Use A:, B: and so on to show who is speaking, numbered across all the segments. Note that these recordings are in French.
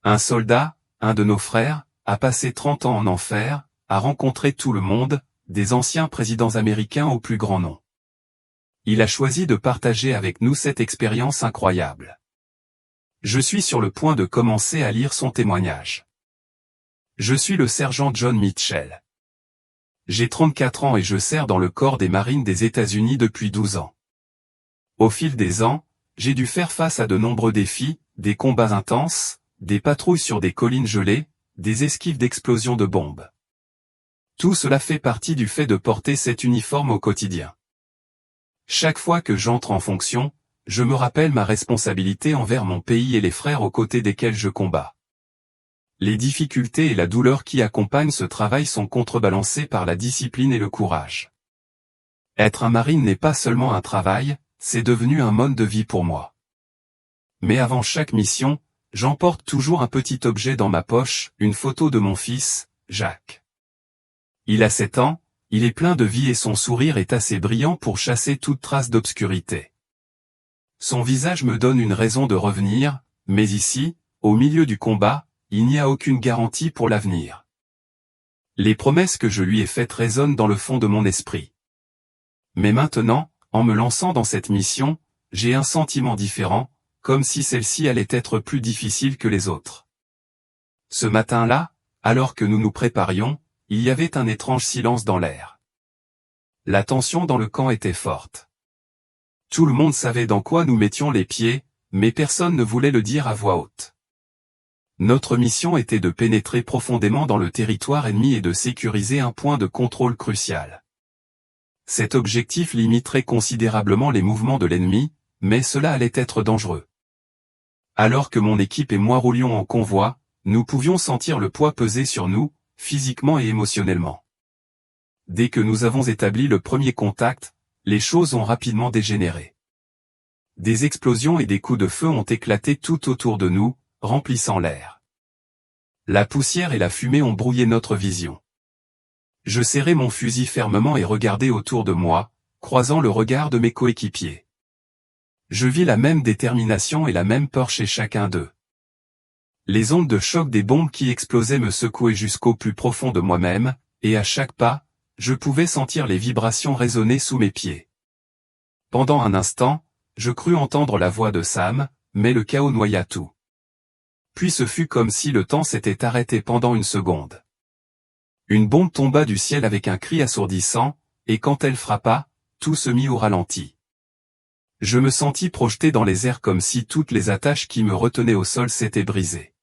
A: Un soldat, un de nos frères, a passé 30 ans en enfer, a rencontré tout le monde, des anciens présidents américains au plus grand nom. Il a choisi de partager avec nous cette expérience incroyable. Je suis sur le point de commencer à lire son témoignage. Je suis le sergent John Mitchell. J'ai 34 ans et je sers dans le corps des Marines des États-Unis depuis 12 ans. Au fil des ans, j'ai dû faire face à de nombreux défis, des combats intenses, des patrouilles sur des collines gelées, des esquives d'explosions de bombes. Tout cela fait partie du fait de porter cet uniforme au quotidien. Chaque fois que j'entre en fonction, je me rappelle ma responsabilité envers mon pays et les frères aux côtés desquels je combats. Les difficultés et la douleur qui accompagnent ce travail sont contrebalancées par la discipline et le courage. Être un marine n'est pas seulement un travail, c'est devenu un mode de vie pour moi. Mais avant chaque mission, j'emporte toujours un petit objet dans ma poche, une photo de mon fils, Jacques. Il a 7 ans, il est plein de vie et son sourire est assez brillant pour chasser toute trace d'obscurité. Son visage me donne une raison de revenir, mais ici, au milieu du combat, il n'y a aucune garantie pour l'avenir. Les promesses que je lui ai faites résonnent dans le fond de mon esprit. Mais maintenant, en me lançant dans cette mission, j'ai un sentiment différent, comme si celle-ci allait être plus difficile que les autres. Ce matin-là, alors que nous nous préparions, il y avait un étrange silence dans l'air. La tension dans le camp était forte. Tout le monde savait dans quoi nous mettions les pieds, mais personne ne voulait le dire à voix haute. Notre mission était de pénétrer profondément dans le territoire ennemi et de sécuriser un point de contrôle crucial. Cet objectif limiterait considérablement les mouvements de l'ennemi, mais cela allait être dangereux. Alors que mon équipe et moi roulions en convoi, nous pouvions sentir le poids peser sur nous, physiquement et émotionnellement. Dès que nous avons établi le premier contact, les choses ont rapidement dégénéré. Des explosions et des coups de feu ont éclaté tout autour de nous, remplissant l'air. La poussière et la fumée ont brouillé notre vision. Je serrai mon fusil fermement et regardai autour de moi, croisant le regard de mes coéquipiers. Je vis la même détermination et la même peur chez chacun d'eux. Les ondes de choc des bombes qui explosaient me secouaient jusqu'au plus profond de moi-même, et à chaque pas, je pouvais sentir les vibrations résonner sous mes pieds. Pendant un instant, je crus entendre la voix de Sam, mais le chaos noya tout. Puis ce fut comme si le temps s'était arrêté pendant une seconde. Une bombe tomba du ciel avec un cri assourdissant, et quand elle frappa, tout se mit au ralenti. Je me sentis projeté dans les airs comme si toutes les attaches qui me retenaient au sol s'étaient brisées.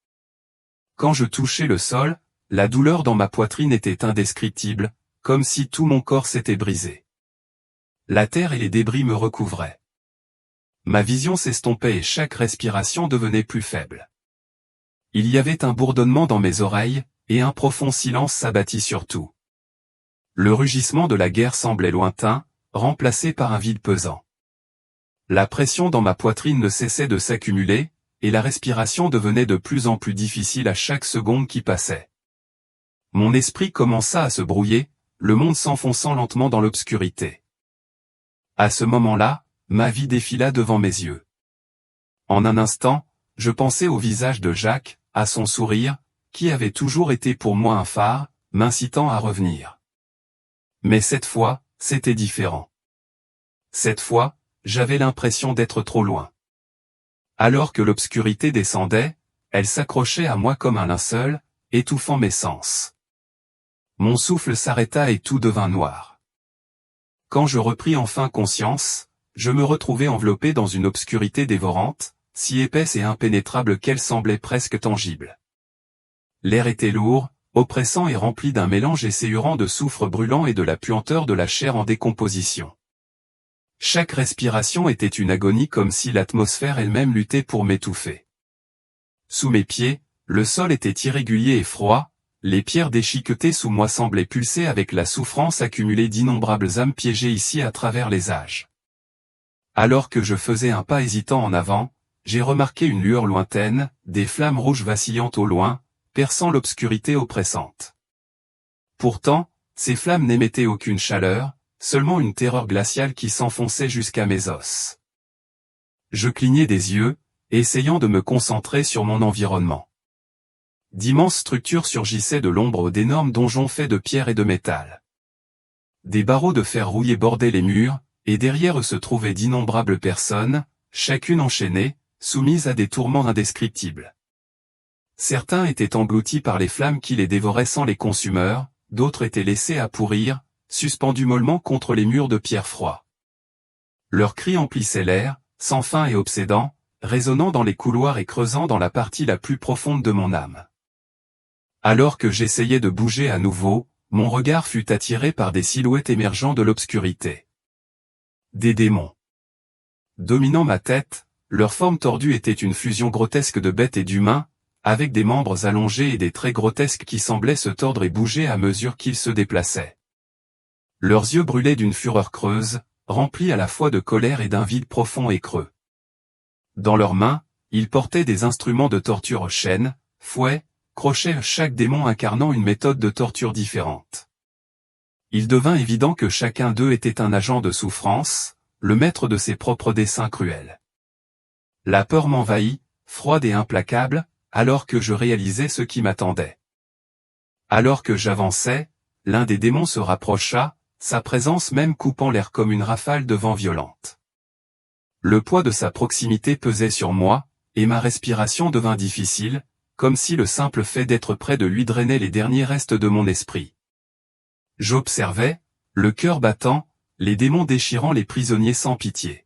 A: Quand je touchais le sol, la douleur dans ma poitrine était indescriptible, comme si tout mon corps s'était brisé. La terre et les débris me recouvraient. Ma vision s'estompait et chaque respiration devenait plus faible. Il y avait un bourdonnement dans mes oreilles, et un profond silence s'abattit sur tout. Le rugissement de la guerre semblait lointain, remplacé par un vide pesant. La pression dans ma poitrine ne cessait de s'accumuler, et la respiration devenait de plus en plus difficile à chaque seconde qui passait. Mon esprit commença à se brouiller, le monde s'enfonçant lentement dans l'obscurité. À ce moment-là, ma vie défila devant mes yeux. En un instant, je pensais au visage de Jacques, à son sourire, qui avait toujours été pour moi un phare, m'incitant à revenir. Mais cette fois, c'était différent. Cette fois, j'avais l'impression d'être trop loin. Alors que l'obscurité descendait, elle s'accrochait à moi comme un linceul, étouffant mes sens. Mon souffle s'arrêta et tout devint noir. Quand je repris enfin conscience, je me retrouvai enveloppé dans une obscurité dévorante, si épaisse et impénétrable qu'elle semblait presque tangible. L'air était lourd, oppressant et rempli d'un mélange esséurant de soufre brûlant et de la puanteur de la chair en décomposition. Chaque respiration était une agonie comme si l'atmosphère elle-même luttait pour m'étouffer. Sous mes pieds, le sol était irrégulier et froid, les pierres déchiquetées sous moi semblaient pulser avec la souffrance accumulée d'innombrables âmes piégées ici à travers les âges. Alors que je faisais un pas hésitant en avant, j'ai remarqué une lueur lointaine, des flammes rouges vacillantes au loin, perçant l'obscurité oppressante. Pourtant, ces flammes n'émettaient aucune chaleur, seulement une terreur glaciale qui s'enfonçait jusqu'à mes os. Je clignai des yeux, essayant de me concentrer sur mon environnement. d'immenses structures surgissaient de l'ombre d'énormes donjons faits de pierre et de métal. Des barreaux de fer rouillé bordaient les murs, et derrière eux se trouvaient d'innombrables personnes, chacune enchaînée, soumise à des tourments indescriptibles. Certains étaient engloutis par les flammes qui les dévoraient sans les consumeurs, d'autres étaient laissés à pourrir, suspendus mollement contre les murs de pierre froid. Leurs cris emplissaient l'air, sans fin et obsédants, résonnant dans les couloirs et creusant dans la partie la plus profonde de mon âme. Alors que j'essayais de bouger à nouveau, mon regard fut attiré par des silhouettes émergeant de l'obscurité. Des démons. Dominant ma tête, leur forme tordue était une fusion grotesque de bêtes et d'humains, avec des membres allongés et des traits grotesques qui semblaient se tordre et bouger à mesure qu'ils se déplaçaient. Leurs yeux brûlaient d'une fureur creuse, remplis à la fois de colère et d'un vide profond et creux. Dans leurs mains, ils portaient des instruments de torture chaînes, fouets, crochets, chaque démon incarnant une méthode de torture différente. Il devint évident que chacun d'eux était un agent de souffrance, le maître de ses propres desseins cruels. La peur m'envahit, froide et implacable, alors que je réalisais ce qui m'attendait. Alors que j'avançais, l'un des démons se rapprocha, sa présence même coupant l'air comme une rafale de vent violente. Le poids de sa proximité pesait sur moi, et ma respiration devint difficile, comme si le simple fait d'être près de lui drainait les derniers restes de mon esprit. J'observais, le cœur battant, les démons déchirant les prisonniers sans pitié.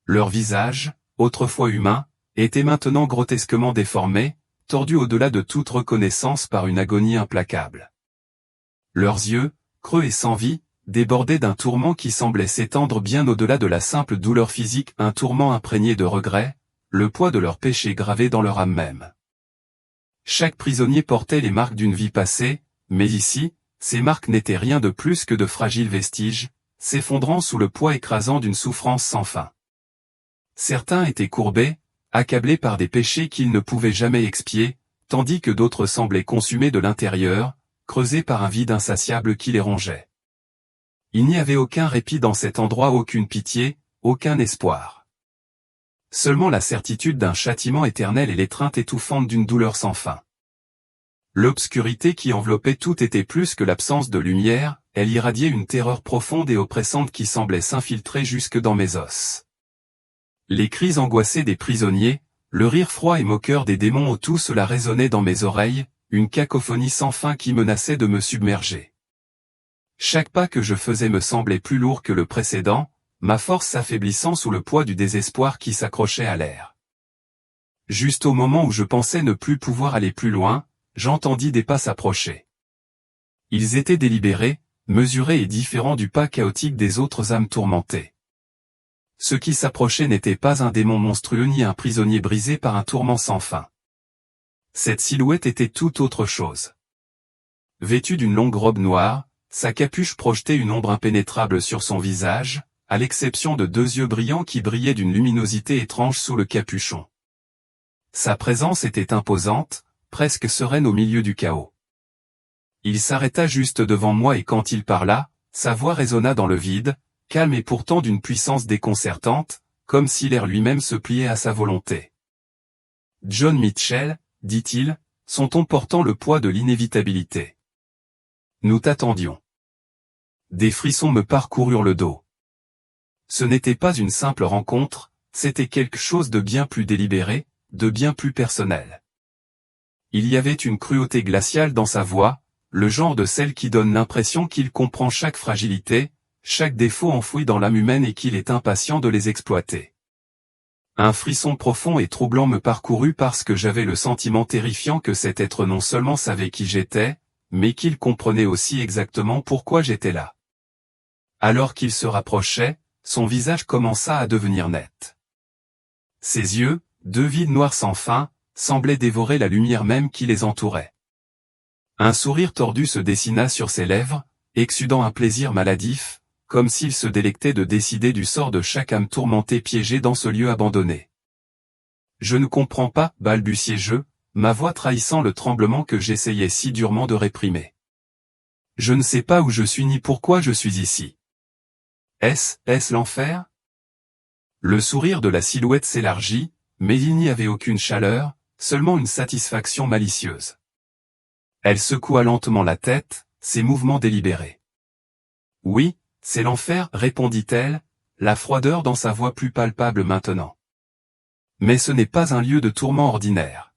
A: Leurs visages, autrefois humains, étaient maintenant grotesquement déformés, tordus au-delà de toute reconnaissance par une agonie implacable. Leurs yeux, creux et sans vie, débordaient d'un tourment qui semblait s'étendre bien au-delà de la simple douleur physique, un tourment imprégné de regret, le poids de leurs péchés gravé dans leur âme même. Chaque prisonnier portait les marques d'une vie passée, mais ici, ces marques n'étaient rien de plus que de fragiles vestiges, s'effondrant sous le poids écrasant d'une souffrance sans fin. Certains étaient courbés, accablés par des péchés qu'ils ne pouvaient jamais expier, tandis que d'autres semblaient consumés de l'intérieur, creusés par un vide insatiable qui les rongeait. Il n'y avait aucun répit dans cet endroit, aucune pitié, aucun espoir. Seulement la certitude d'un châtiment éternel et l'étreinte étouffante d'une douleur sans fin. L'obscurité qui enveloppait tout était plus que l'absence de lumière, elle irradiait une terreur profonde et oppressante qui semblait s'infiltrer jusque dans mes os. Les cris angoissés des prisonniers, le rire froid et moqueur des démons, tout cela résonnait dans mes oreilles, une cacophonie sans fin qui menaçait de me submerger. Chaque pas que je faisais me semblait plus lourd que le précédent, ma force s'affaiblissant sous le poids du désespoir qui s'accrochait à l'air. Juste au moment où je pensais ne plus pouvoir aller plus loin, j'entendis des pas s'approcher. Ils étaient délibérés, mesurés et différents du pas chaotique des autres âmes tourmentées. Ce qui s'approchait n'était pas un démon monstrueux ni un prisonnier brisé par un tourment sans fin. Cette silhouette était tout autre chose. Vêtu d'une longue robe noire, sa capuche projetait une ombre impénétrable sur son visage, à l'exception de deux yeux brillants qui brillaient d'une luminosité étrange sous le capuchon. Sa présence était imposante, presque sereine au milieu du chaos. Il s'arrêta juste devant moi et quand il parla, sa voix résonna dans le vide, calme et pourtant d'une puissance déconcertante, comme si l'air lui-même se pliait à sa volonté. « John Mitchell, dit-il, son ton portant le poids de l'inévitabilité. Nous t'attendions. » Des frissons me parcoururent le dos. Ce n'était pas une simple rencontre, c'était quelque chose de bien plus délibéré, de bien plus personnel. Il y avait une cruauté glaciale dans sa voix, le genre de celle qui donne l'impression qu'il comprend chaque fragilité, chaque défaut enfoui dans l'âme humaine et qu'il est impatient de les exploiter. Un frisson profond et troublant me parcourut parce que j'avais le sentiment terrifiant que cet être non seulement savait qui j'étais, mais qu'il comprenait aussi exactement pourquoi j'étais là. Alors qu'il se rapprochait, son visage commença à devenir net. Ses yeux, deux vides noirs sans fin, semblaient dévorer la lumière même qui les entourait. Un sourire tordu se dessina sur ses lèvres, exsudant un plaisir maladif, comme s'il se délectait de décider du sort de chaque âme tourmentée piégée dans ce lieu abandonné. « Je ne comprends pas, balbutiai-je, ma voix trahissant le tremblement que j'essayais si durement de réprimer. Je ne sais pas où je suis ni pourquoi je suis ici. Est-ce l'enfer ? Le sourire de la silhouette s'élargit, mais il n'y avait aucune chaleur, seulement une satisfaction malicieuse. Elle secoua lentement la tête, ses mouvements délibérés. Oui, c'est l'enfer, répondit-elle, la froideur dans sa voix plus palpable maintenant. Mais ce n'est pas un lieu de tourment ordinaire.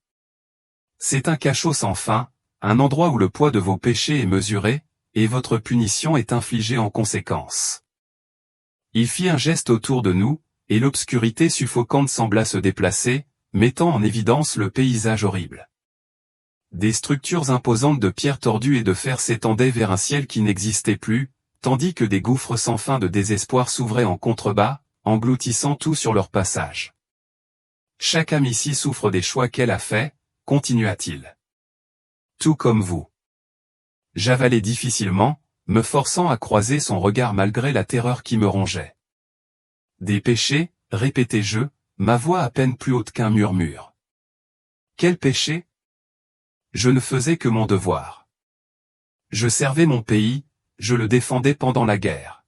A: C'est un cachot sans fin, un endroit où le poids de vos péchés est mesuré, et votre punition est infligée en conséquence. Il fit un geste autour de nous, et l'obscurité suffocante sembla se déplacer, mettant en évidence le paysage horrible. Des structures imposantes de pierres tordues et de fer s'étendaient vers un ciel qui n'existait plus, tandis que des gouffres sans fin de désespoir s'ouvraient en contrebas, engloutissant tout sur leur passage. Chaque âme ici souffre des choix qu'elle a faits, continua-t-il. Tout comme vous. J'avalais difficilement, me forçant à croiser son regard malgré la terreur qui me rongeait. Des péchés, répétai-je, ma voix à peine plus haute qu'un murmure. Quel péché? Je ne faisais que mon devoir. Je servais mon pays, je le défendais pendant la guerre.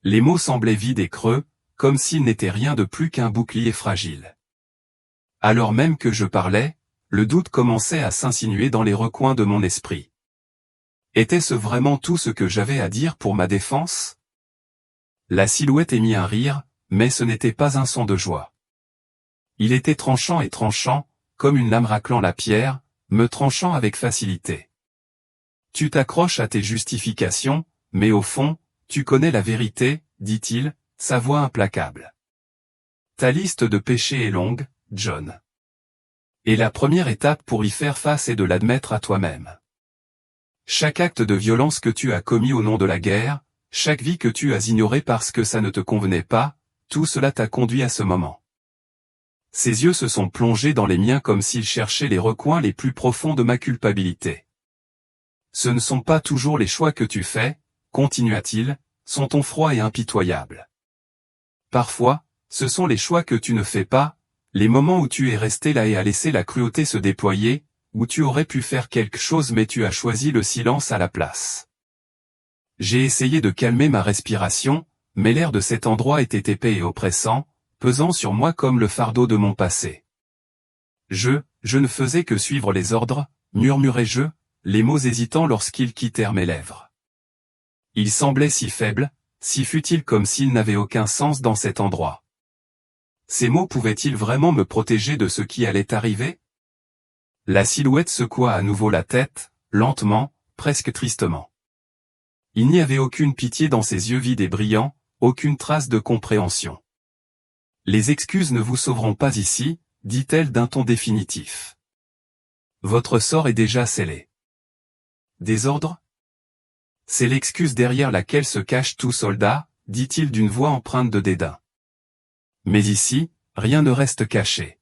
A: Les mots semblaient vides et creux, comme s'ils n'étaient rien de plus qu'un bouclier fragile. Alors même que je parlais, le doute commençait à s'insinuer dans les recoins de mon esprit. Était-ce vraiment tout ce que j'avais à dire pour ma défense? La silhouette émit un rire, mais ce n'était pas un son de joie. Il était tranchant et tranchant, comme une lame raclant la pierre, me tranchant avec facilité. Tu t'accroches à tes justifications, mais au fond, tu connais la vérité, dit-il, sa voix implacable. Ta liste de péchés est longue, John. Et la première étape pour y faire face est de l'admettre à toi-même. Chaque acte de violence que tu as commis au nom de la guerre, chaque vie que tu as ignorée parce que ça ne te convenait pas, tout cela t'a conduit à ce moment. Ses yeux se sont plongés dans les miens comme s'ils cherchaient les recoins les plus profonds de ma culpabilité. Ce ne sont pas toujours les choix que tu fais, continua-t-il, sont-on froid et impitoyable. Parfois, ce sont les choix que tu ne fais pas, les moments où tu es resté là et as laissé la cruauté se déployer, où tu aurais pu faire quelque chose mais tu as choisi le silence à la place. J'ai essayé de calmer ma respiration, mais l'air de cet endroit était épais et oppressant, pesant sur moi comme le fardeau de mon passé. Je ne faisais que suivre les ordres, murmurai-je, les mots hésitants lorsqu'ils quittèrent mes lèvres. Ils semblaient si faibles, si futiles comme s'ils n'avaient aucun sens dans cet endroit. Ces mots pouvaient-ils vraiment me protéger de ce qui allait arriver? La silhouette secoua à nouveau la tête, lentement, presque tristement. Il n'y avait aucune pitié dans ses yeux vides et brillants, aucune trace de compréhension. Les excuses ne vous sauveront pas ici, dit-elle d'un ton définitif. Votre sort est déjà scellé. Désordre? C'est l'excuse derrière laquelle se cache tout soldat, dit-il d'une voix empreinte de dédain. Mais ici, rien ne reste caché.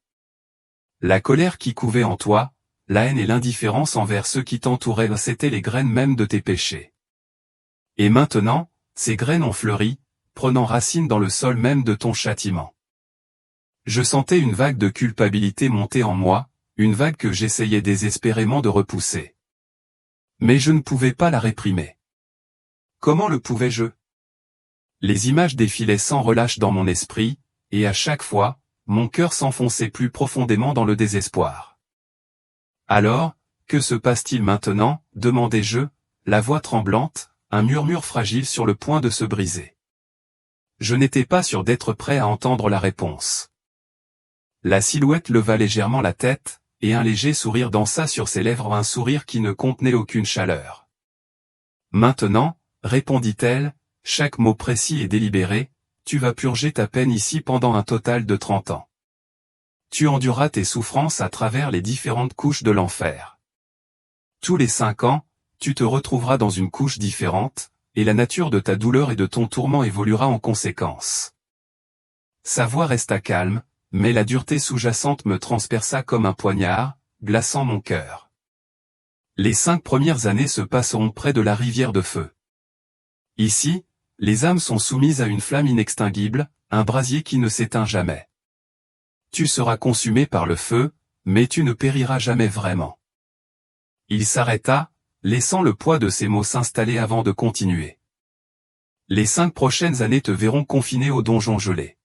A: La colère qui couvait en toi, la haine et l'indifférence envers ceux qui t'entouraient, c'étaient les graines mêmes de tes péchés. Et maintenant, ces graines ont fleuri, prenant racine dans le sol même de ton châtiment. Je sentais une vague de culpabilité monter en moi, une vague que j'essayais désespérément de repousser. Mais je ne pouvais pas la réprimer. Comment le pouvais-je? Les images défilaient sans relâche dans mon esprit, et à chaque fois, mon cœur s'enfonçait plus profondément dans le désespoir. Alors, que se passe-t-il maintenant? Demandai-je, la voix tremblante, un murmure fragile sur le point de se briser. Je n'étais pas sûr d'être prêt à entendre la réponse. La silhouette leva légèrement la tête, et un léger sourire dansa sur ses lèvres, un sourire qui ne contenait aucune chaleur. Maintenant, répondit-elle, chaque mot précis et délibéré, tu vas purger ta peine ici pendant un total de 30 ans. Tu endureras tes souffrances à travers les différentes couches de l'enfer. Tous les 5 ans, tu te retrouveras dans une couche différente, et la nature de ta douleur et de ton tourment évoluera en conséquence. Sa voix resta calme, mais la dureté sous-jacente me transperça comme un poignard, glaçant mon cœur. Les 5 premières années se passeront près de la rivière de feu. Ici, les âmes sont soumises à une flamme inextinguible, un brasier qui ne s'éteint jamais. Tu seras consumé par le feu, mais tu ne périras jamais vraiment. Il s'arrêta, laissant le poids de ses mots s'installer avant de continuer. Les 5 prochaines années te verront confiné au donjon gelé.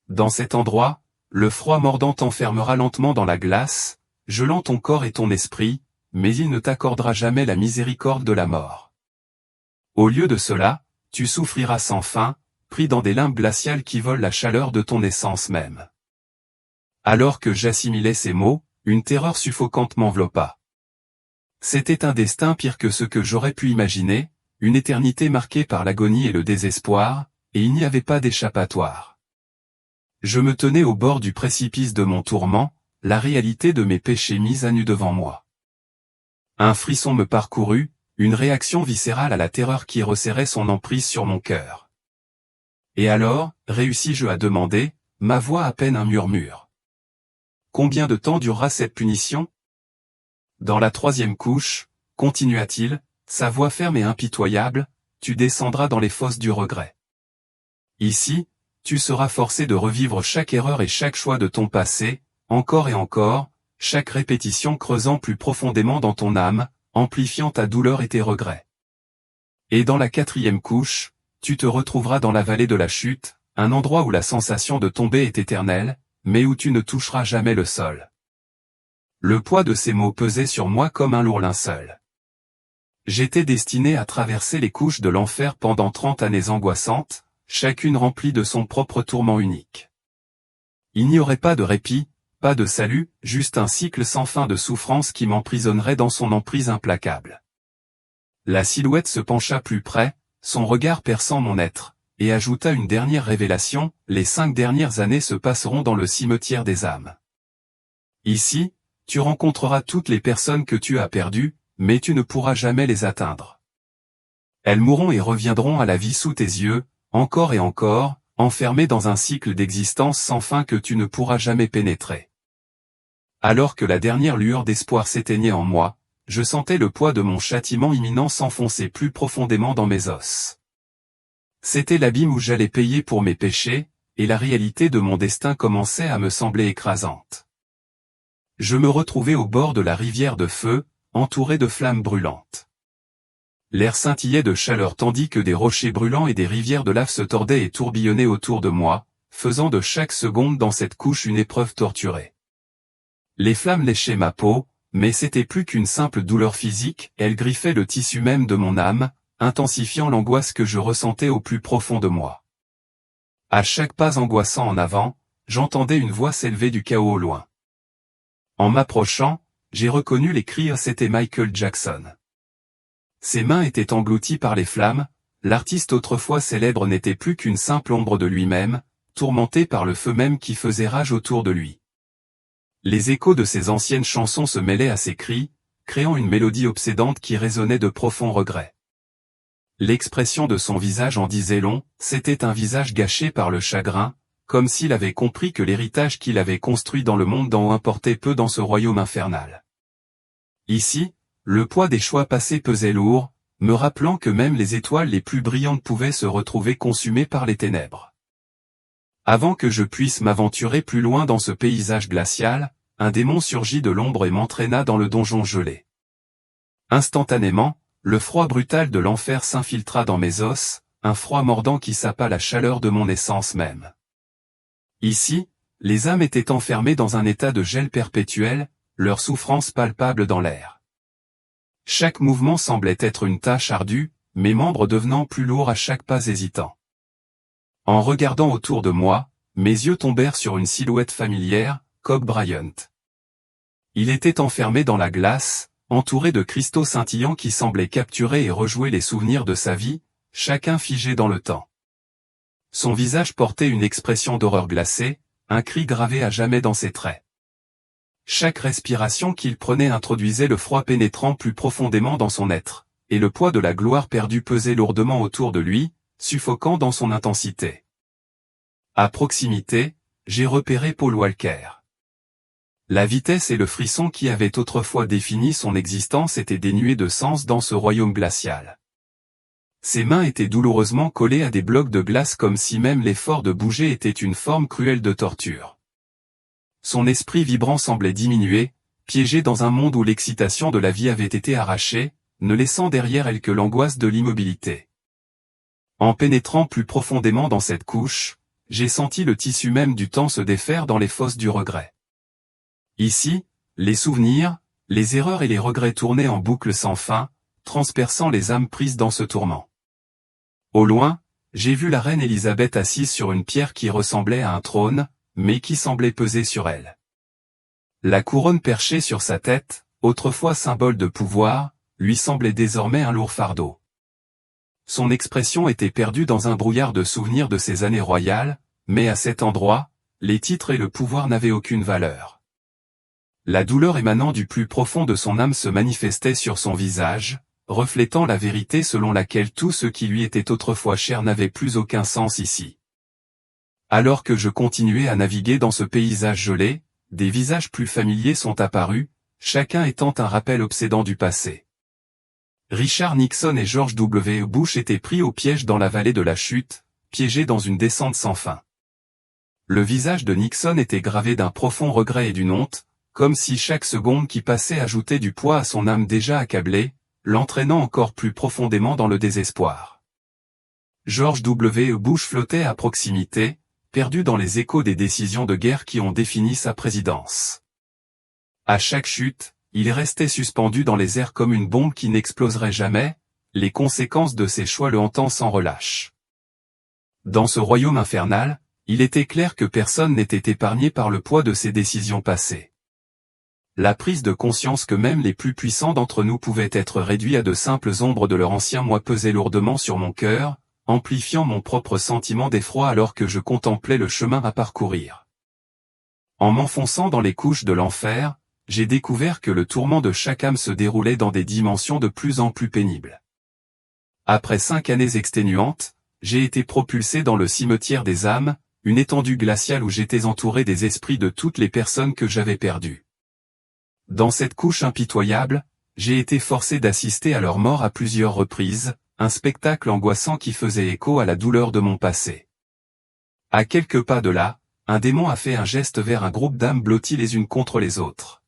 A: Dans cet endroit, le froid mordant t'enfermera lentement dans la glace, gelant ton corps et ton esprit, mais il ne t'accordera jamais la miséricorde de la mort. Au lieu de cela, tu souffriras sans fin, pris dans des limbes glaciales qui volent la chaleur de ton essence même. Alors que j'assimilais ces mots, une terreur suffocante m'enveloppa. C'était un destin pire que ce que j'aurais pu imaginer, une éternité marquée par l'agonie et le désespoir, et il n'y avait pas d'échappatoire. Je me tenais au bord du précipice de mon tourment, la réalité de mes péchés mise à nu devant moi. Un frisson me parcourut, une réaction viscérale à la terreur qui resserrait son emprise sur mon cœur. Et alors, réussis-je à demander, ma voix à peine un murmure. Combien de temps durera cette punition? Dans la 3e couche, continua-t-il, sa voix ferme et impitoyable, tu descendras dans les fosses du regret. Ici, tu seras forcé de revivre chaque erreur et chaque choix de ton passé, encore et encore, chaque répétition creusant plus profondément dans ton âme, amplifiant ta douleur et tes regrets. Et dans la 4e couche, tu te retrouveras dans la vallée de la chute, un endroit où la sensation de tomber est éternelle, mais où tu ne toucheras jamais le sol. Le poids de ces mots pesait sur moi comme un lourd linceul. J'étais destiné à traverser les couches de l'enfer pendant 30 années angoissantes, chacune remplie de son propre tourment unique. Il n'y aurait pas de répit, pas de salut, juste un cycle sans fin de souffrance qui m'emprisonnerait dans son emprise implacable. La silhouette se pencha plus près, son regard perçant mon être, et ajouta une dernière révélation, les 5 dernières années se passeront dans le cimetière des âmes. Ici, tu rencontreras toutes les personnes que tu as perdues, mais tu ne pourras jamais les atteindre. Elles mourront et reviendront à la vie sous tes yeux, encore et encore, enfermées dans un cycle d'existence sans fin que tu ne pourras jamais pénétrer. Alors que la dernière lueur d'espoir s'éteignait en moi, je sentais le poids de mon châtiment imminent s'enfoncer plus profondément dans mes os. C'était l'abîme où j'allais payer pour mes péchés, et la réalité de mon destin commençait à me sembler écrasante. Je me retrouvais au bord de la rivière de feu, entouré de flammes brûlantes. L'air scintillait de chaleur tandis que des rochers brûlants et des rivières de lave se tordaient et tourbillonnaient autour de moi, faisant de chaque seconde dans cette couche une épreuve torturée. Les flammes léchaient ma peau, mais c'était plus qu'une simple douleur physique, elles griffaient le tissu même de mon âme, intensifiant l'angoisse que je ressentais au plus profond de moi. À chaque pas angoissant en avant, j'entendais une voix s'élever du chaos au loin. En m'approchant, j'ai reconnu les cris, c'était Michael Jackson. Ses mains étaient englouties par les flammes, l'artiste autrefois célèbre n'était plus qu'une simple ombre de lui-même, tourmenté par le feu même qui faisait rage autour de lui. Les échos de ses anciennes chansons se mêlaient à ses cris, créant une mélodie obsédante qui résonnait de profonds regrets. L'expression de son visage en disait long, c'était un visage gâché par le chagrin, comme s'il avait compris que l'héritage qu'il avait construit dans le monde d'en haut importait peu dans ce royaume infernal. Ici, le poids des choix passés pesait lourd, me rappelant que même les étoiles les plus brillantes pouvaient se retrouver consumées par les ténèbres. Avant que je puisse m'aventurer plus loin dans ce paysage glacial, un démon surgit de l'ombre et m'entraîna dans le donjon gelé. Instantanément, le froid brutal de l'enfer s'infiltra dans mes os, un froid mordant qui sapa la chaleur de mon essence même. Ici, les âmes étaient enfermées dans un état de gel perpétuel, leur souffrance palpable dans l'air. Chaque mouvement semblait être une tâche ardue, mes membres devenant plus lourds à chaque pas hésitant. En regardant autour de moi, mes yeux tombèrent sur une silhouette familière, Kobe Bryant. Il était enfermé dans la glace, entouré de cristaux scintillants qui semblaient capturer et rejouer les souvenirs de sa vie, chacun figé dans le temps. Son visage portait une expression d'horreur glacée, un cri gravé à jamais dans ses traits. Chaque respiration qu'il prenait introduisait le froid pénétrant plus profondément dans son être, et le poids de la gloire perdue pesait lourdement autour de lui, suffocant dans son intensité. À proximité, j'ai repéré Paul Walker. La vitesse et le frisson qui avaient autrefois défini son existence étaient dénués de sens dans ce royaume glacial. Ses mains étaient douloureusement collées à des blocs de glace comme si même l'effort de bouger était une forme cruelle de torture. Son esprit vibrant semblait diminuer, piégé dans un monde où l'excitation de la vie avait été arrachée, ne laissant derrière elle que l'angoisse de l'immobilité. En pénétrant plus profondément dans cette couche, j'ai senti le tissu même du temps se défaire dans les fosses du regret. Ici, les souvenirs, les erreurs et les regrets tournaient en boucle sans fin, transperçant les âmes prises dans ce tourment. Au loin, j'ai vu la reine Élisabeth assise sur une pierre qui ressemblait à un trône, mais qui semblait peser sur elle. La couronne perchée sur sa tête, autrefois symbole de pouvoir, lui semblait désormais un lourd fardeau. Son expression était perdue dans un brouillard de souvenirs de ses années royales, mais à cet endroit, les titres et le pouvoir n'avaient aucune valeur. La douleur émanant du plus profond de son âme se manifestait sur son visage, reflétant la vérité selon laquelle tout ce qui lui était autrefois cher n'avait plus aucun sens ici. Alors que je continuais à naviguer dans ce paysage gelé, des visages plus familiers sont apparus, chacun étant un rappel obsédant du passé. Richard Nixon et George W. Bush étaient pris au piège dans la vallée de la chute, piégés dans une descente sans fin. Le visage de Nixon était gravé d'un profond regret et d'une honte, comme si chaque seconde qui passait ajoutait du poids à son âme déjà accablée, l'entraînant encore plus profondément dans le désespoir. George W. Bush flottait à proximité, perdu dans les échos des décisions de guerre qui ont défini sa présidence. À chaque chute, il restait suspendu dans les airs comme une bombe qui n'exploserait jamais, les conséquences de ses choix le hantant sans relâche. Dans ce royaume infernal, il était clair que personne n'était épargné par le poids de ses décisions passées. La prise de conscience que même les plus puissants d'entre nous pouvaient être réduits à de simples ombres de leur ancien moi pesait lourdement sur mon cœur, amplifiant mon propre sentiment d'effroi alors que je contemplais le chemin à parcourir. En m'enfonçant dans les couches de l'enfer, j'ai découvert que le tourment de chaque âme se déroulait dans des dimensions de plus en plus pénibles. Après 5 années exténuantes, j'ai été propulsé dans le cimetière des âmes, une étendue glaciale où j'étais entouré des esprits de toutes les personnes que j'avais perdues. Dans cette couche impitoyable, j'ai été forcé d'assister à leur mort à plusieurs reprises, un spectacle angoissant qui faisait écho à la douleur de mon passé. À quelques pas de là, un démon a fait un geste vers un groupe d'âmes blotties les unes contre les autres.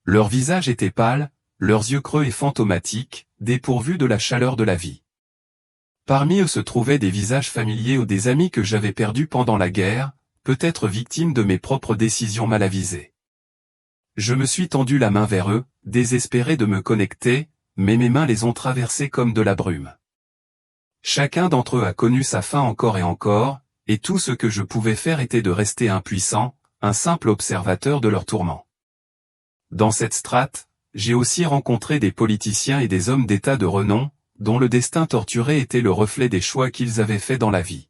A: Leurs visages étaient pâles, leurs yeux creux et fantomatiques, dépourvus de la chaleur de la vie. Parmi eux se trouvaient des visages familiers ou des amis que j'avais perdus pendant la guerre, peut-être victimes de mes propres décisions mal avisées. Je me suis tendu la main vers eux, désespéré de me connecter, mais mes mains les ont traversées comme de la brume. Chacun d'entre eux a connu sa fin encore, et tout ce que je pouvais faire était de rester impuissant, un simple observateur de leur tourment. Dans cette strate, j'ai aussi rencontré des politiciens et des hommes d'État de renom, dont le destin torturé était le reflet des choix qu'ils avaient faits dans la vie.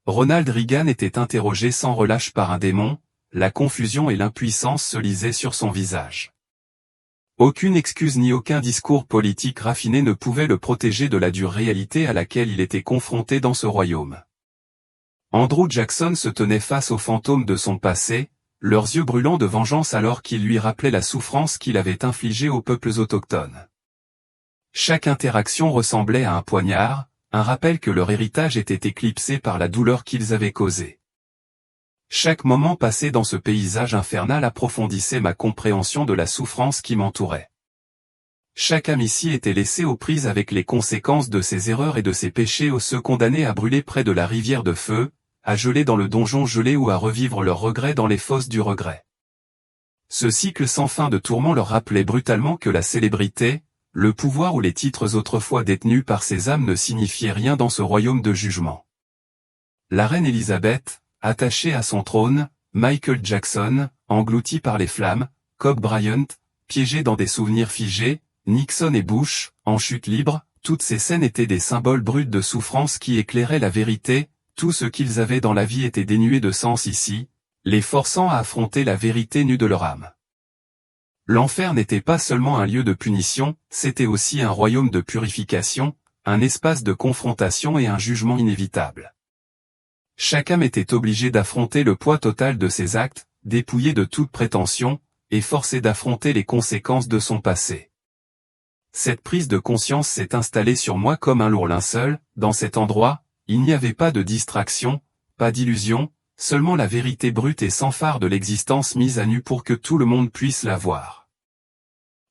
A: Ronald Reagan était interrogé sans relâche par un démon, la confusion et l'impuissance se lisaient sur son visage. Aucune excuse ni aucun discours politique raffiné ne pouvait le protéger de la dure réalité à laquelle il était confronté dans ce royaume. Andrew Jackson se tenait face aux fantômes de son passé, leurs yeux brûlants de vengeance alors qu'ils lui rappelaient la souffrance qu'il avait infligée aux peuples autochtones. Chaque interaction ressemblait à un poignard, un rappel que leur héritage était éclipsé par la douleur qu'ils avaient causée. Chaque moment passé dans ce paysage infernal approfondissait ma compréhension de la souffrance qui m'entourait. Chaque âme ici était laissée aux prises avec les conséquences de ses erreurs et de ses péchés ou ceux condamnés à brûler près de la rivière de feu, à geler dans le donjon gelé ou à revivre leurs regrets dans les fosses du regret. Ce cycle sans fin de tourments leur rappelait brutalement que la célébrité, le pouvoir ou les titres autrefois détenus par ces âmes ne signifiaient rien dans ce royaume de jugement. La reine Élisabeth, attachée à son trône, Michael Jackson, englouti par les flammes, Kobe Bryant, piégé dans des souvenirs figés, Nixon et Bush, en chute libre, toutes ces scènes étaient des symboles bruts de souffrance qui éclairaient la vérité, tout ce qu'ils avaient dans la vie était dénué de sens ici, les forçant à affronter la vérité nue de leur âme. L'enfer n'était pas seulement un lieu de punition, c'était aussi un royaume de purification, un espace de confrontation et un jugement inévitable. Chaque âme était obligée d'affronter le poids total de ses actes, dépouillée de toute prétention, et forcée d'affronter les conséquences de son passé. Cette prise de conscience s'est installée sur moi comme un lourd linceul, dans cet endroit, il n'y avait pas de distraction, pas d'illusion, seulement la vérité brute et sans phare de l'existence mise à nu pour que tout le monde puisse la voir.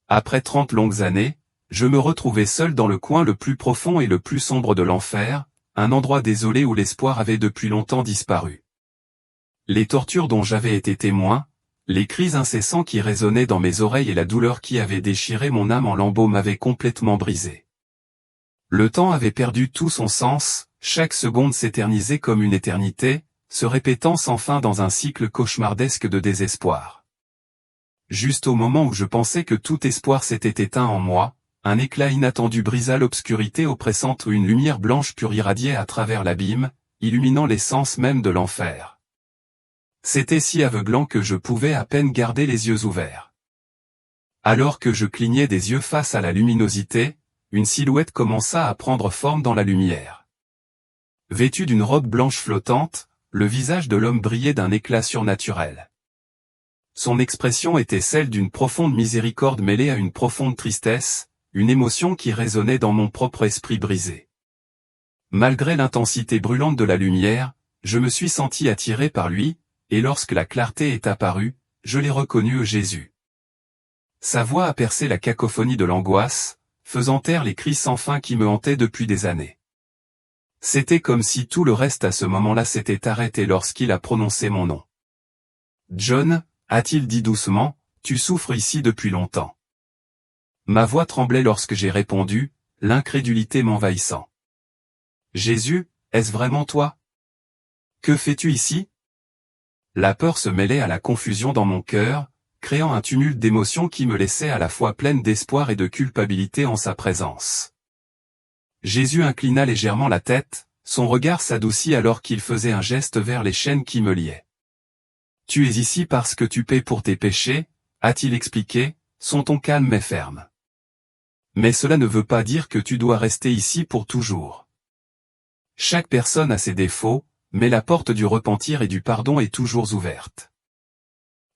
A: Après 30 longues années, je me retrouvais seul dans le coin le plus profond et le plus sombre de l'enfer, un endroit désolé où l'espoir avait depuis longtemps disparu. Les tortures dont j'avais été témoin, les cris incessants qui résonnaient dans mes oreilles et la douleur qui avait déchiré mon âme en lambeaux m'avaient complètement brisé. Le temps avait perdu tout son sens, chaque seconde s'éternisait comme une éternité, se répétant sans fin dans un cycle cauchemardesque de désespoir. Juste au moment où je pensais que tout espoir s'était éteint en moi, un éclat inattendu brisa l'obscurité oppressante où une lumière blanche pure irradiait à travers l'abîme, illuminant l'essence même de l'enfer. C'était si aveuglant que je pouvais à peine garder les yeux ouverts. Alors que je clignais des yeux face à la luminosité, une silhouette commença à prendre forme dans la lumière. Vêtu d'une robe blanche flottante, le visage de l'homme brillait d'un éclat surnaturel. Son expression était celle d'une profonde miséricorde mêlée à une profonde tristesse, une émotion qui résonnait dans mon propre esprit brisé. Malgré l'intensité brûlante de la lumière, je me suis senti attiré par lui, et lorsque la clarté est apparue, je l'ai reconnu Jésus. Sa voix a percé la cacophonie de l'angoisse, faisant taire les cris sans fin qui me hantaient depuis des années. C'était comme si tout le reste à ce moment-là s'était arrêté lorsqu'il a prononcé mon nom. « John », a-t-il dit doucement, « tu souffres ici depuis longtemps. » Ma voix tremblait lorsque j'ai répondu, l'incrédulité m'envahissant. « Jésus, est-ce vraiment toi? Que fais-tu ici ?» La peur se mêlait à la confusion dans mon cœur, créant un tumulte d'émotions qui me laissait à la fois pleine d'espoir et de culpabilité en sa présence. Jésus inclina légèrement la tête, son regard s'adoucit alors qu'il faisait un geste vers les chaînes qui me liaient. « Tu es ici parce que tu paies pour tes péchés, » a-t-il expliqué, son ton calme mais ferme. « Mais cela ne veut pas dire que tu dois rester ici pour toujours. Chaque personne a ses défauts, mais la porte du repentir et du pardon est toujours ouverte. »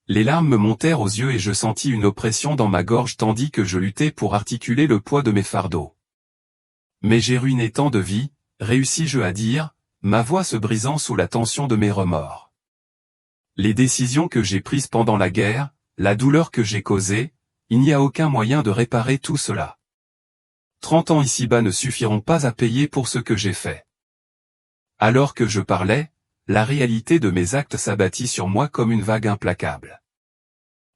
A: Les larmes me montèrent aux yeux et je sentis une oppression dans ma gorge tandis que je luttais pour articuler le poids de mes fardeaux. « Mais j'ai ruiné tant de vies, réussis-je à dire, ma voix se brisant sous la tension de mes remords. Les décisions que j'ai prises pendant la guerre, la douleur que j'ai causée, il n'y a aucun moyen de réparer tout cela. 30 ans ici-bas ne suffiront pas à payer pour ce que j'ai fait. » Alors que je parlais, la réalité de mes actes s'abattit sur moi comme une vague implacable.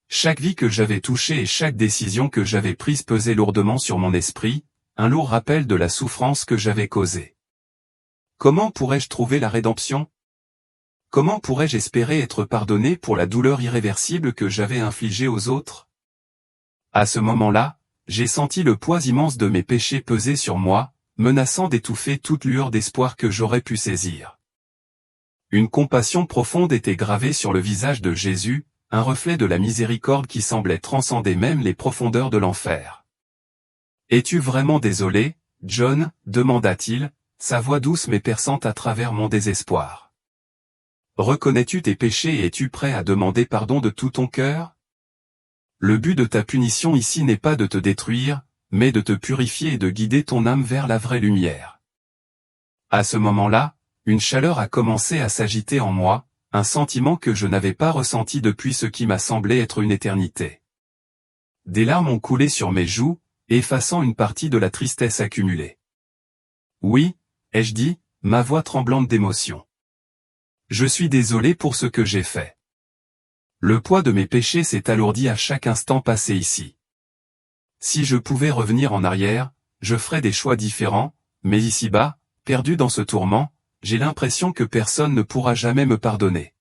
A: Chaque vie que j'avais touchée et chaque décision que j'avais prise pesait lourdement sur mon esprit, un lourd rappel de la souffrance que j'avais causée. Comment pourrais-je trouver la rédemption? Comment pourrais-je espérer être pardonné pour la douleur irréversible que j'avais infligée aux autres? À ce moment-là, j'ai senti le poids immense de mes péchés peser sur moi, menaçant d'étouffer toute lueur d'espoir que j'aurais pu saisir. Une compassion profonde était gravée sur le visage de Jésus, un reflet de la miséricorde qui semblait transcender même les profondeurs de l'enfer. « Es-tu vraiment désolé, John ?» demanda-t-il, sa voix douce mais perçante à travers mon désespoir. « Reconnais-tu tes péchés et es-tu prêt à demander pardon de tout ton cœur? Le but de ta punition ici n'est pas de te détruire, mais de te purifier et de guider ton âme vers la vraie lumière. » À ce moment-là, une chaleur a commencé à s'agiter en moi, un sentiment que je n'avais pas ressenti depuis ce qui m'a semblé être une éternité. Des larmes ont coulé sur mes joues, effaçant une partie de la tristesse accumulée. « Oui, » ai-je dit, ma voix tremblante d'émotion. « Je suis désolé pour ce que j'ai fait. Le poids de mes péchés s'est alourdi à chaque instant passé ici. Si je pouvais revenir en arrière, je ferais des choix différents, mais ici-bas, perdu dans ce tourment, j'ai l'impression que personne ne pourra jamais me pardonner. »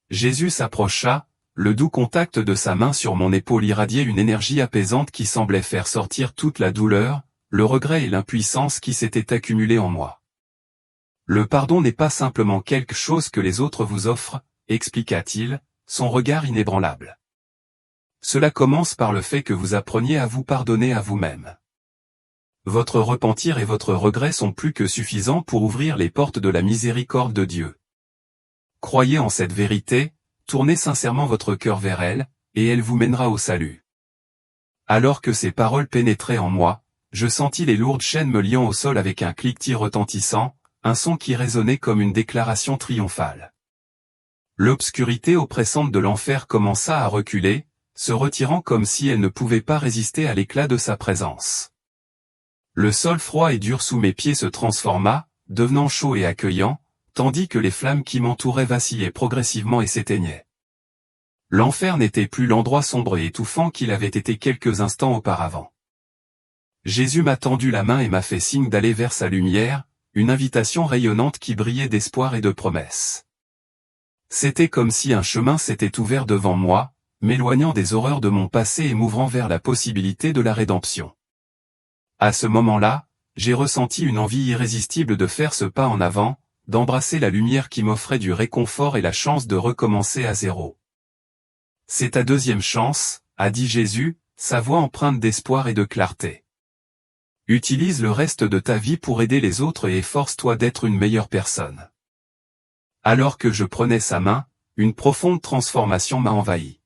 A: Jésus s'approcha, le doux contact de sa main sur mon épaule irradiait une énergie apaisante qui semblait faire sortir toute la douleur, le regret et l'impuissance qui s'étaient accumulés en moi. « Le pardon n'est pas simplement quelque chose que les autres vous offrent, » expliqua-t-il, son regard inébranlable. Cela commence par le fait que vous appreniez à vous pardonner à vous-même. Votre repentir et votre regret sont plus que suffisants pour ouvrir les portes de la miséricorde de Dieu. Croyez en cette vérité, tournez sincèrement votre cœur vers elle, et elle vous mènera au salut. Alors que ces paroles pénétraient en moi, je sentis les lourdes chaînes me liant au sol avec un cliquetis retentissant, un son qui résonnait comme une déclaration triomphale. L'obscurité oppressante de l'enfer commença à reculer, se retirant comme si elle ne pouvait pas résister à l'éclat de sa présence. Le sol froid et dur sous mes pieds se transforma, devenant chaud et accueillant, tandis que les flammes qui m'entouraient vacillaient progressivement et s'éteignaient. L'enfer n'était plus l'endroit sombre et étouffant qu'il avait été quelques instants auparavant. Jésus m'a tendu la main et m'a fait signe d'aller vers sa lumière, une invitation rayonnante qui brillait d'espoir et de promesses. C'était comme si un chemin s'était ouvert devant moi, m'éloignant des horreurs de mon passé et m'ouvrant vers la possibilité de la rédemption. À ce moment-là, j'ai ressenti une envie irrésistible de faire ce pas en avant, d'embrasser la lumière qui m'offrait du réconfort et la chance de recommencer à zéro. « C'est ta deuxième chance », a dit Jésus, sa voix empreinte d'espoir et de clarté. « Utilise le reste de ta vie pour aider les autres et efforce-toi d'être une meilleure personne. » Alors que je prenais sa main, une profonde transformation m'a envahi.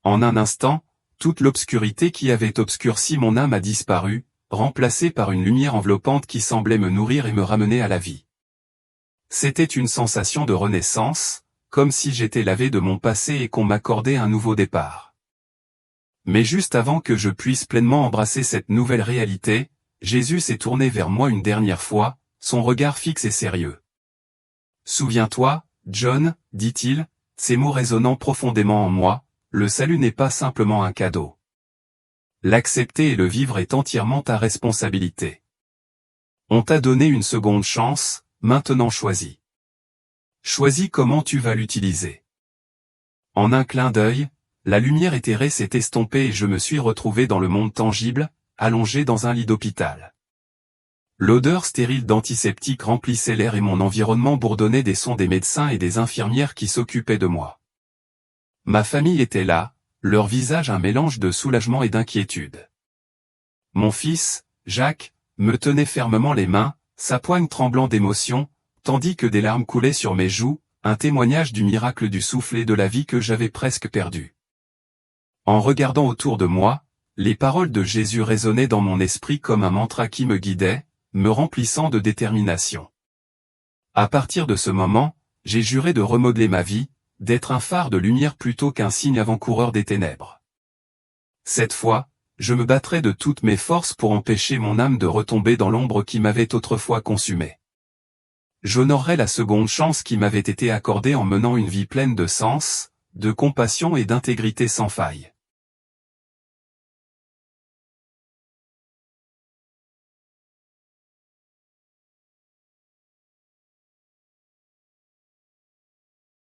A: En un instant, toute l'obscurité qui avait obscurci mon âme a disparu, remplacée par une lumière enveloppante qui semblait me nourrir et me ramener à la vie. C'était une sensation de renaissance, comme si j'étais lavé de mon passé et qu'on m'accordait un nouveau départ. Mais juste avant que je puisse pleinement embrasser cette nouvelle réalité, Jésus s'est tourné vers moi une dernière fois, son regard fixe et sérieux. « Souviens-toi, John, dit-il, ces mots résonnant profondément en moi, le salut n'est pas simplement un cadeau. L'accepter et le vivre est entièrement ta responsabilité. On t'a donné une seconde chance, maintenant choisis. Choisis comment tu vas l'utiliser. » En un clin d'œil, la lumière éthérée s'est estompée et je me suis retrouvé dans le monde tangible, allongé dans un lit d'hôpital. L'odeur stérile d'antiseptiques remplissait l'air et mon environnement bourdonnait des sons des médecins et des infirmières qui s'occupaient de moi. Ma famille était là, leur visage un mélange de soulagement et d'inquiétude. Mon fils, Jacques, me tenait fermement les mains, sa poigne tremblant d'émotion, tandis que des larmes coulaient sur mes joues, un témoignage du miracle du souffle et de la vie que j'avais presque perdu. En regardant autour de moi, les paroles de Jésus résonnaient dans mon esprit comme un mantra qui me guidait, me remplissant de détermination. À partir de ce moment, j'ai juré de remodeler ma vie, d'être un phare de lumière plutôt qu'un signe avant-coureur des ténèbres. Cette fois, je me battrai de toutes mes forces pour empêcher mon âme de retomber dans l'ombre qui m'avait autrefois consumé. J'honorerai la seconde chance qui m'avait été accordée en menant une vie pleine de sens, de compassion et d'intégrité sans faille.